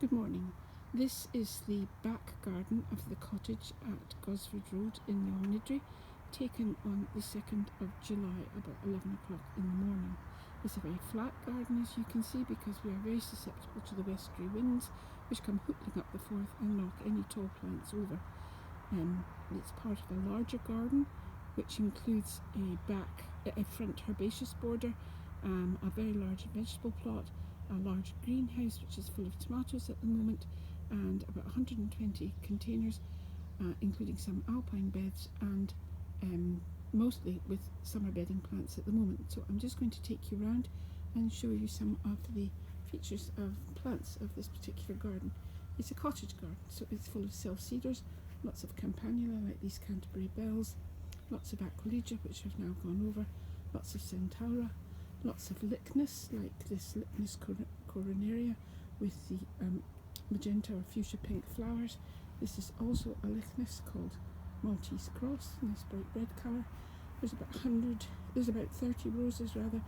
Good morning. This is the back garden of the cottage at Gosford Road in Longniddry, taken on the 2nd of July about 11 o'clock in the morning. It's a very flat garden, as you can see, because we are very susceptible to the westerly winds which come hooting up the Forth and knock any tall plants over. It's part of a larger garden which includes a front herbaceous border, a very large vegetable plot, a large greenhouse which is full of tomatoes at the moment, and about 120 containers, including some alpine beds and mostly with summer bedding plants at the moment. So I'm just going to take you around and show you some of the features of plants of this particular garden. It's a cottage garden, so it's full of self-seeders, lots of campanula like these Canterbury bells, lots of aquilegia which have now gone over, lots of centaura, lots of lychnis like this Lychnis coronaria with the magenta or fuchsia pink flowers. This is also a lychnis called Maltese Cross in this bright red colour. There's about 30 roses rather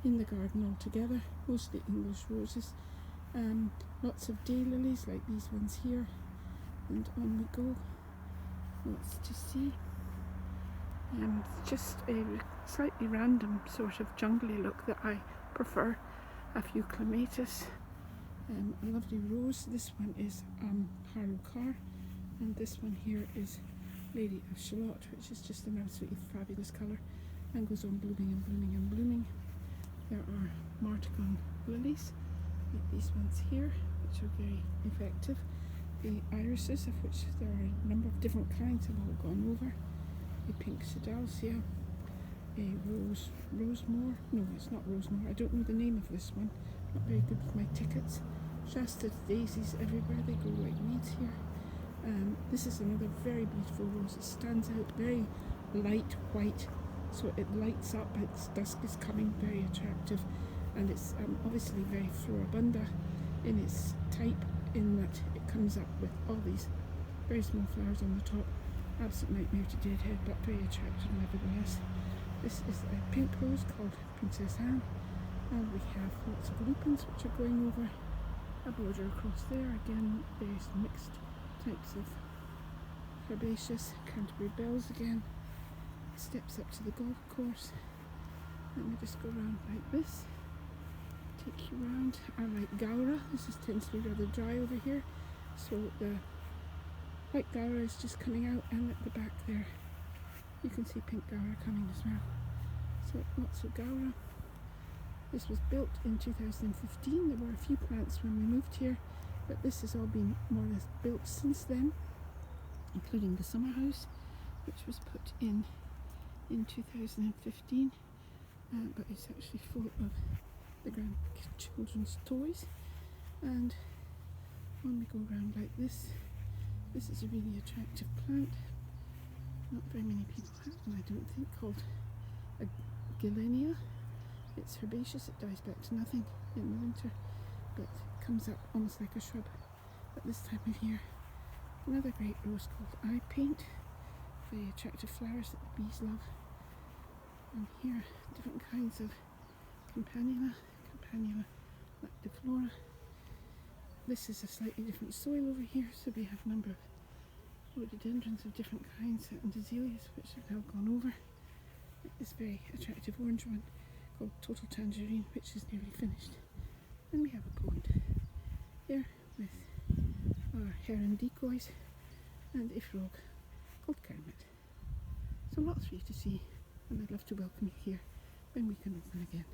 in the garden altogether, mostly English roses. Lots of daylilies like these ones here, and on we go. Lots to see. Just a slightly random sort of jungly look that I prefer. A few clematis, a lovely rose. This one is Harlow Carr, and this one here is Lady of Shalott, which is just an absolutely fabulous colour and goes on blooming and blooming and blooming. There are Martagon lilies like these ones here, which are very effective. The irises, of which there are a number of different kinds, have all gone over. A pink Sedalcia, a rosemore. No, it's not rosemore. I don't know the name of this one. Not very good with my tickets. Shasta daisies everywhere. They grow like weeds here. This is another very beautiful rose. It stands out, very light white, so it lights up. Its dusk is coming, very attractive, and it's obviously very floribunda in its type, in that it comes up with all these very small flowers on the top. Absolute nightmare to deadhead, but very attractive nevertheless. This is a pink rose called Princess Anne, and we have lots of lupins which are going over a border across there. Again, various mixed types of herbaceous. Canterbury bells again. Steps up to the golf course. Let me just go around like this. Take you around. I like gaura. This tends to be rather dry over here, so the white gaura is just coming out, and at the back there you can see pink gaura coming as well. So lots of gaura. This was built in 2015. There were a few plants when we moved here, but this has all been more or less built since then, including the summer house, which was put in 2015, but it's actually full of the grandchildren's toys. And when we go around like this is a really attractive plant. Not very many people have them, I don't think, called a Gilenia. It's herbaceous, it dies back to nothing in the winter, but it comes up almost like a shrub at this time of year. Another great rose called Eye Paint, very attractive flowers that the bees love. And here, different kinds of campanula lactiflora. This is a slightly different soil over here, so we have a number of rhododendrons of different kinds and azaleas which have now gone over. This very attractive orange one called Total Tangerine, which is nearly finished. And we have a pond here with our heron decoys and a frog called Kermit. So lots for you to see, and I'd love to welcome you here when we can open again.